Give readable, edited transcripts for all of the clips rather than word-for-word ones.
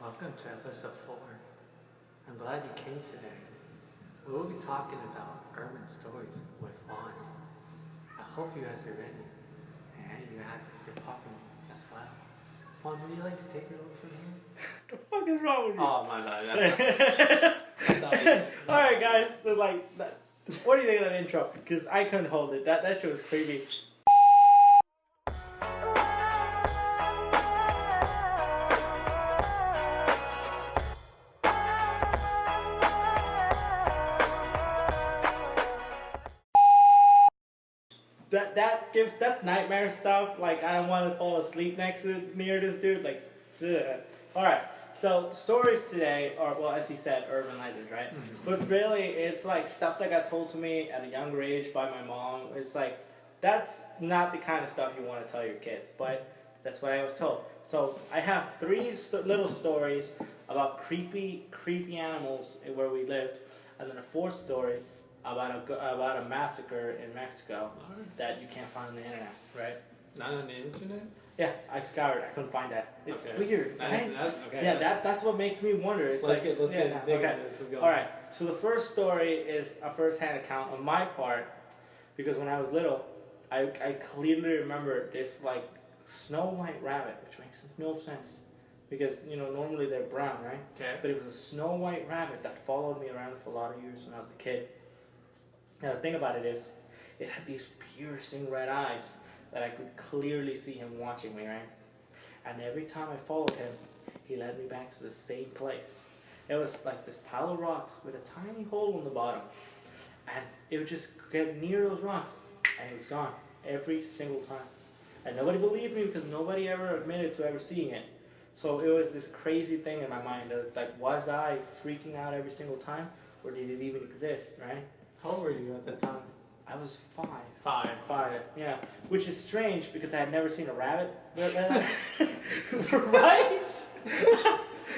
Welcome to episode 4. I'm glad you came today. We will be talking about urban stories with Juan. I hope you guys are ready. And you have your popcorn as well. Juan, would you like to take it over from here? The fuck is wrong with you? Oh, my bad. Alright guys, so what do you think of that intro? Because I couldn't hold it. That shit was creepy. That's nightmare stuff. Like, I don't want to fall asleep near this dude. Like, ugh. Alright, so stories today are, well, as he said, urban legends, right? Mm-hmm. But really, it's like stuff that got told to me at a younger age by my mom. It's like, that's not the kind of stuff you want to tell your kids, but that's what I was told. So I have three little stories about creepy animals where we lived, and then a fourth story about a massacre in Mexico that you can't find on the internet, right? Not on the internet? Yeah, I scoured. I couldn't find that. It's okay. Weird, right? Okay. Yeah, that's what makes me wonder. It's let's get okay. All right. So the first story is a first-hand account on my part, because when I was little, I clearly remember this like Snow White rabbit, which makes no sense, because normally they're brown, right? Okay. But it was a Snow White rabbit that followed me around for a lot of years when I was a kid. Now the thing about it is, it had these piercing red eyes that I could clearly see him watching me, right? And every time I followed him, he led me back to the same place. It was like this pile of rocks with a tiny hole in the bottom. And it would just get near those rocks, and it was gone every single time. And nobody believed me because nobody ever admitted to ever seeing it. So it was this crazy thing in my mind that like, was I freaking out every single time, or did it even exist, right? How old were you at that time? I was 5. 5, yeah. Which is strange because I had never seen a rabbit. Right?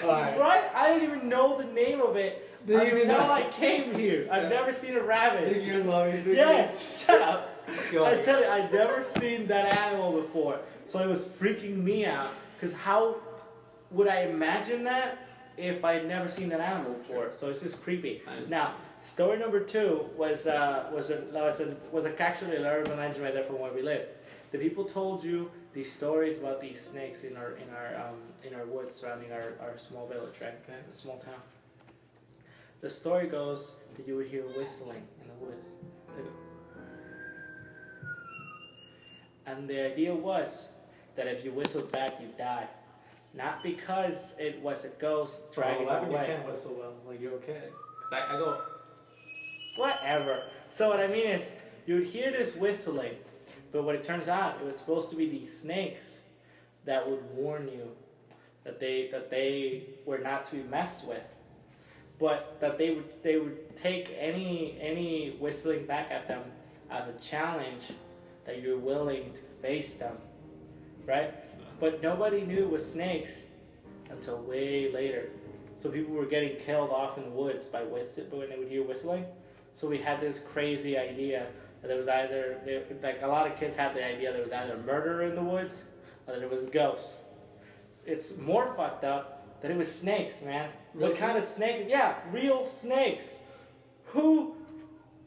Right? I didn't even know the name of it until I came here. I've never seen a rabbit. Think you love me? Yes, shut up. I tell you, I'd never seen that animal before. So it was freaking me out. Because how would I imagine that if I'd never seen that animal before? So it's just creepy. Now, story number 2 was actually an urban legend right there from where we live. The people told you these stories about these snakes in our woods surrounding our small village, right? Okay, a small town. The story goes that you would hear whistling in the woods. And the idea was that if you whistled back, you'd die. Not because it was a ghost dragging you away. You can't whistle well. Like, you're okay. I go... Whatever. So what I mean is, you would hear this whistling, but what it turns out, it was supposed to be these snakes that would warn you that they were not to be messed with, but that they would take any whistling back at them as a challenge that you're willing to face them, right? But nobody knew it was snakes until way later. So people were getting killed off in the woods by when they would hear whistling. So we had this crazy idea that there was like a lot of kids had the idea there was either a murderer in the woods or that it was ghosts. It's more fucked up that it was snakes, man. What kind of snake? Yeah, real snakes. Who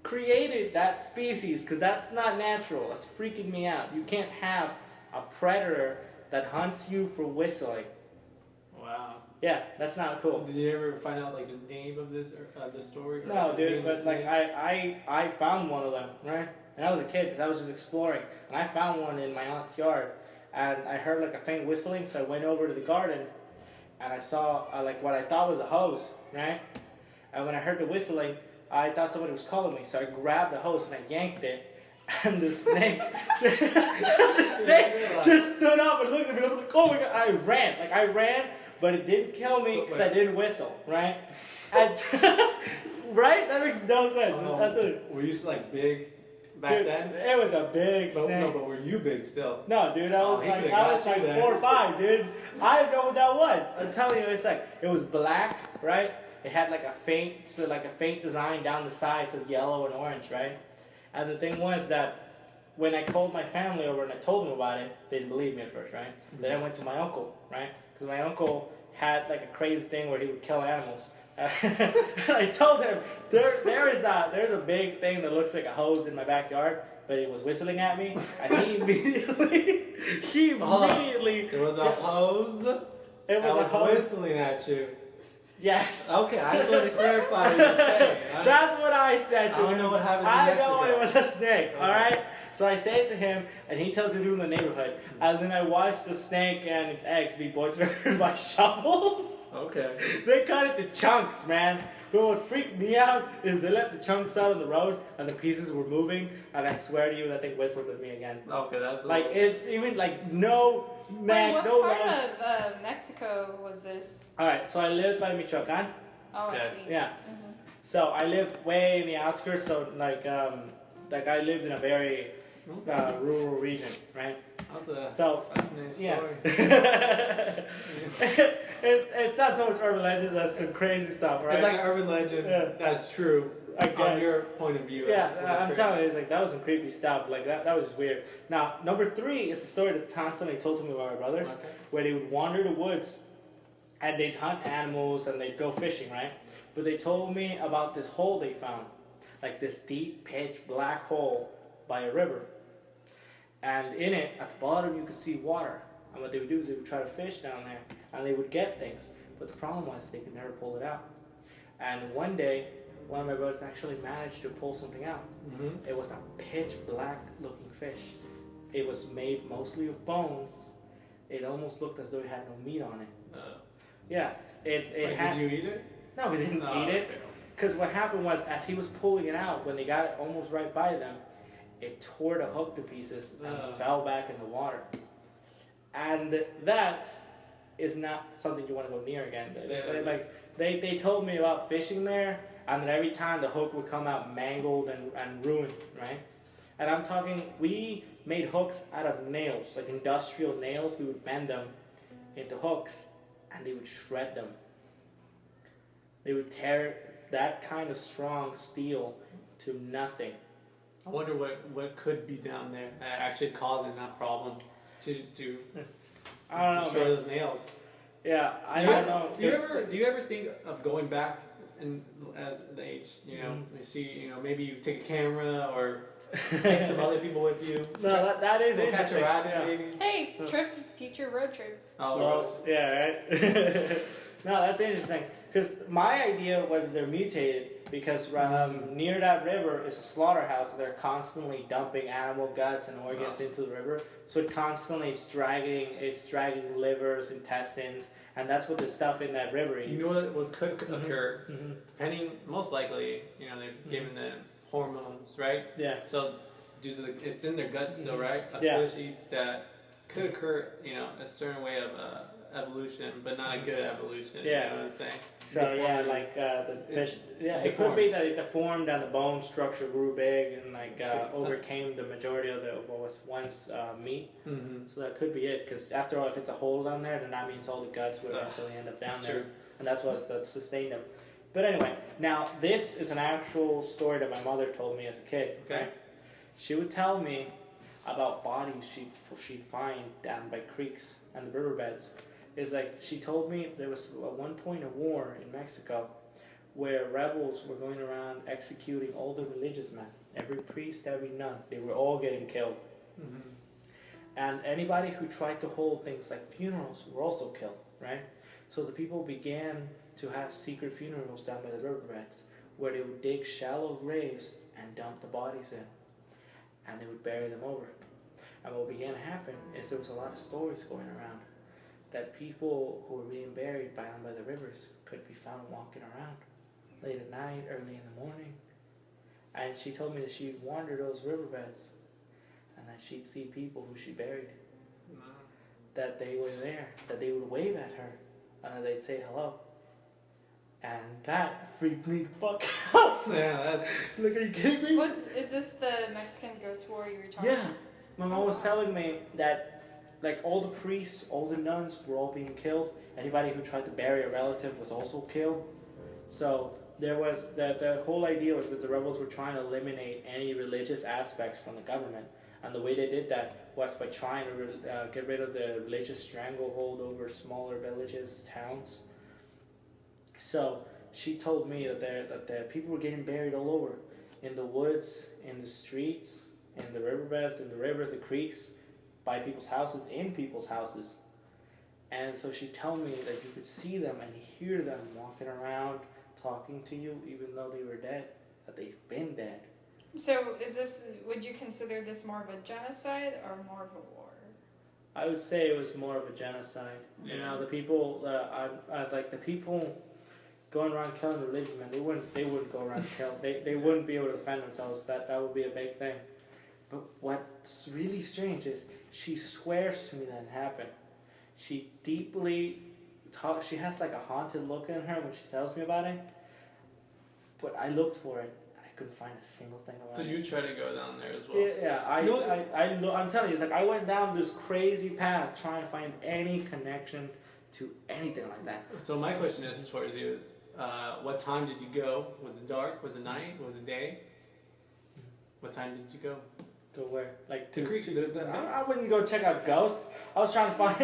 created that species? Because that's not natural. That's freaking me out. You can't have a predator that hunts you for whistling. Wow. Yeah, that's not cool. Did you ever find out like the name of this the story? No, dude. But like I found one of them, right? And I was a kid because I was just exploring, and I found one in my aunt's yard, and I heard like a faint whistling, so I went over to the garden, and I saw like what I thought was a hose, right? And when I heard the whistling, I thought somebody was calling me, so I grabbed the hose and I yanked it. And the snake, just stood up and looked at me. I was like, "Oh my god!" I ran, but it didn't kill me because I didn't whistle, right? And right? That makes no sense. Were you like big back then? It was a big snake. No, but were you big still? No, dude. I was like 4 or 5, dude. I didn't know what that was. I'm telling you, it's like it was black, right? It had like a faint design down the sides of yellow and orange, right? And the thing was that when I called my family over and I told them about it, they didn't believe me at first, right? Mm-hmm. Then I went to my uncle, right? Because my uncle had like a crazy thing where he would kill animals. I told him there's a big thing that looks like a hose in my backyard, but it was whistling at me, and he immediately It was a hose. It was a hose whistling at you. Yes. Okay, I just wanted to clarify what you're saying. That's what I said to him. I don't know what happens in I Mexico. know it was a snake, Okay. alright? So I say it to him, and he tells the dude in the neighborhood. And then I watch the snake and its eggs be butchered by shovels. Okay. They cut it to chunks, man. But what freaked me out is they let the chunks out on the road, and the pieces were moving, and I swear to you, that thing whistled at me again. Okay, that's Like, it's even, like, no neck, Wait, no what part legs. of Mexico was this? Alright, so I lived by Michoacan. Oh, I Okay. see. Yeah. Mhm. So I lived way in the outskirts, so like I lived in a very rural region, right? That's a So fascinating yeah, story. it's not so much urban legends as some crazy stuff, right? It's like an urban legend that's true I guess. on your point of view. Yeah, I'm telling you, it's like that was some creepy stuff. Like that was weird. Now, number 3 is a story that's constantly told to me by my brothers, Okay. where they would wander the woods and they'd hunt animals and they'd go fishing, right? But they told me about this hole they found, like this deep, pitch black hole by a river. And in it, at the bottom, you could see water. And what they would do is they would try to fish down there, and they would get things. But the problem was they could never pull it out. And one day, one of my brothers actually managed to pull something out. Mm-hmm. It was a pitch black looking fish. It was made mostly of bones. It almost looked as though it had no meat on it. Yeah, it had. Did you eat it? No, we didn't eat it. Because what happened was, as he was pulling it out, when they got it almost right by them, it tore the hook to pieces and fell back in the water. And that is not something you want to go near again. They told me about fishing there, and that every time the hook would come out mangled and ruined, right? And I'm talking, we made hooks out of nails, like industrial nails. We would bend them into hooks, and they would shred them. They would tear that kind of strong steel to nothing. I wonder what could be down there actually causing that problem to I don't know, destroy man. those nails. Yeah, I don't know. Do you ever think of going back as the age? You know, you see, maybe you take a camera or take some other people with you. No, that is Go catch interesting. a rabbit, Yeah. maybe. Hey, future road trip. Oh, Yeah, right? No, that's interesting. Because my idea was they're mutated because near that river is a slaughterhouse. They're constantly dumping animal guts and organs into the river. So it's dragging livers, intestines, and that's what the stuff in that river eats. you know what could occur? Mm-hmm. Depending, most likely, they've given them hormones, right? Yeah. So due to it's in their guts still, right? A Yeah. fish eats that. Could occur, a certain way of evolution, but not a good evolution. Yeah. You know what I'm saying? So yeah, like the fish. Yeah, it deformed. could be that it deformed and the bone structure grew big and So- overcame the majority of what was once meat. Mm-hmm. So that could be it. Because after all, if it's a hole down there, then that means all the guts would eventually end up down there, True. and that's what sustained them. But anyway, now this is an actual story that my mother told me as a kid. Okay. Right? She would tell me about bodies she'd find down by creeks and the riverbeds. It's like she told me there was at one point a war in Mexico where rebels were going around executing all the religious men, every priest, every nun. They were all getting killed. Mm-hmm. And anybody who tried to hold things like funerals were also killed, right? So the people began to have secret funerals down by the riverbeds where they would dig shallow graves and dump the bodies in. And they would bury them over. And what began to happen is there was a lot of stories going around that people who were being buried down by the rivers could be found walking around late at night, early in the morning. And she told me that she'd wander those riverbeds and that she'd see people who she buried, that they were there, that they would wave at her and that they'd say hello. And that freaked me the fuck out. Yeah, that's... Like, are you kidding me? Is this the Mexican ghost war you were talking Yeah. about? My mom was telling me that like all the priests, all the nuns were all being killed. Anybody who tried to bury a relative was also killed. So there was the whole idea was that the rebels were trying to eliminate any religious aspects from the government. And the way they did that was by trying to get rid of the religious stranglehold over smaller villages, towns. So she told me that the people were getting buried all over, in the woods, in the streets, in the riverbeds, in the rivers, the creeks, by people's houses, in people's houses. And so she told me that you could see them and hear them walking around, talking to you, even though they were dead, that they've been dead. So would you consider this more of a genocide or more of a war? I would say it was more of a genocide. You know, the people, the people going around killing the religious men, they wouldn't go around killing. They wouldn't be able to defend themselves. That would be a big thing. But what's really strange is she swears to me that it happened. She deeply she has like a haunted look in her when she tells me about it. But I looked for it and I couldn't find a single thing about it. So you try to go down there as well? Yeah, I'm telling you, it's like I went down this crazy path trying to find any connection to anything like that. So my question is towards you, what time did you go? Was it dark? Was it night? Was it day? What time did you go? Go where? Like To Creek. I wouldn't go check out ghosts. I was trying to find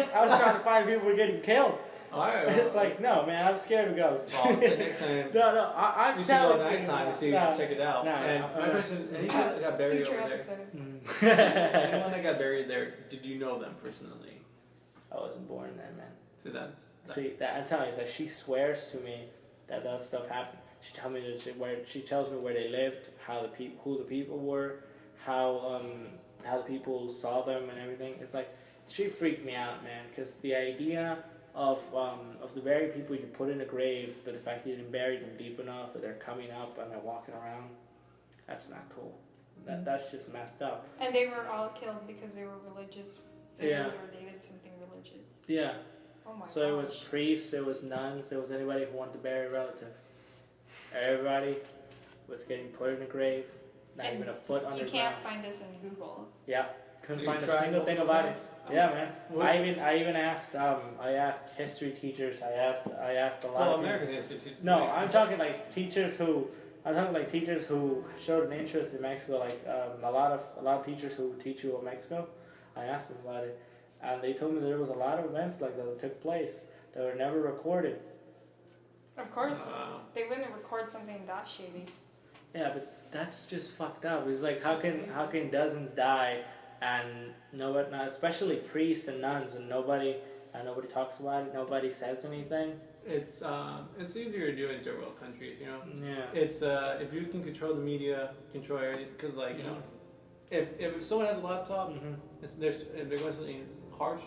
people who were getting killed. Alright. It's like, no, man, I'm scared of ghosts. Well, so next time. No, I'm You should go telling at you. nighttime and see, No, check it out. no, And no, my no. question, anyone that got buried Future over episode. there, anyone that got buried there, did you know them personally? I wasn't born then, man. So that's See, that I'm telling you, it's like she swears to me that those stuff happened. She tells me she tells me where they lived, who the people were, how the people saw them and everything. It's like she freaked me out, man, because the idea of the very people you put in a grave, that the fact that you didn't bury them deep enough, that they're coming up and they're walking around, that's not cool. That's just messed up. And they were all killed because they were religious figures or they did something religious. Yeah. Oh my So gosh. it was priests, it was nuns, it was anybody who wanted to bury a relative. Everybody was getting put in a grave, not And even a foot You underground. can't find this in Google. Yeah, couldn't So find you a tried single thing multiple about it. times? Yeah, man. What? I even asked history teachers. I asked a lot well, of people. American History. No, I'm talking like teachers who showed an interest in Mexico. Like a lot of teachers who teach you about Mexico. I asked them about it, and they told me there was a lot of events like that took place that were never recorded. Of course. Wow. They wouldn't record something that shady. Yeah, but that's just fucked up. It's like how can dozens die and nobody, especially priests and nuns, and nobody talks about it. Nobody says anything. It's easier to do in third world countries, you know. Yeah. It's if you can control the media, control everything, because like you know, if someone has a laptop, if they're going something harsh,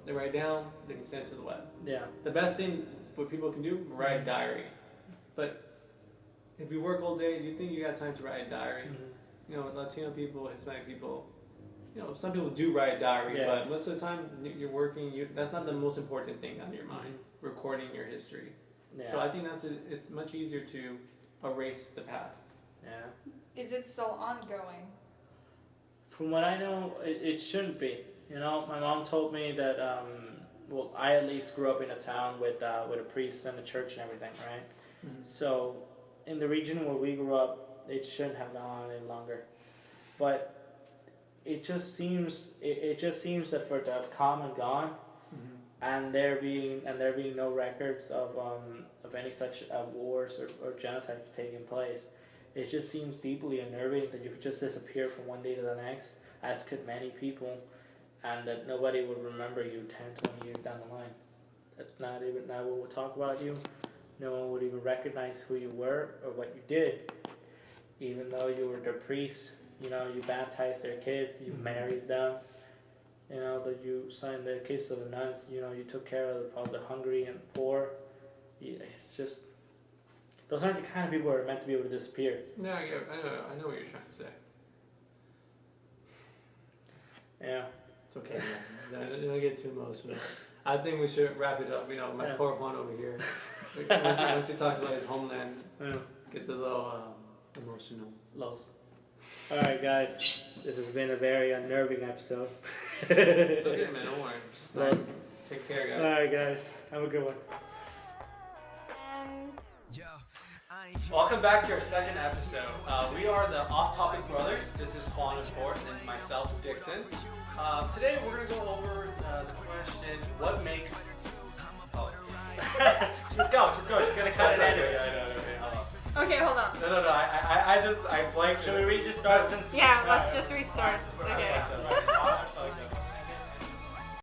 they write down, they can send it to the web. Yeah. The best thing what people can do, write a diary. But if you work all day, do you think you got time to write a diary? You know, Latino people, Hispanic people, you know, some people do write a diary, Yeah. but most of the time you're working. That's not the most important thing on your mind. Recording your history. Yeah. So I think it's much easier to erase the past. Yeah. Is it still ongoing? From what I know, it shouldn't be. You know, my mom told me that. Well, I at least grew up in a town with a priest and a church and everything, right? So, in the region where we grew up, it shouldn't have gone on any longer. But it just seems that for it to have come and gone, and there being no records of any such wars or genocides taking place, it just seems deeply unnerving that you could just disappear from one day to the next, as could many people, and that nobody would remember you 10, 20 years down the line. That not one would talk about you. No one would even recognize who you were or what you did. Even though you were their priest, you know, you baptized their kids, you married them, you know, that you signed the case of the nuns, you know, you took care of the hungry and poor. It's just, those aren't the kind of people who are meant to be able to disappear. No, I know what you're trying to say. Yeah. It's okay, man. Don't get too emotional. I think we should wrap it up. You know, my poor Juan over here. Once he talks about his homeland, gets a little emotional. Lows. Alright, guys. This has been a very unnerving episode. It's okay, man. Don't worry. Lows. Take care, guys. Alright, guys. Have a good one. And Yo, Welcome back to our second episode. We are the Off-Topic Brothers. This is Juan, of course, and myself, Dixon. Today we're going to go over the question, what makes... Oh. just go. She's going to cut it anyway. Okay, hold on. No. I blanked. Should we restart since... Yeah, let's just restart. Okay.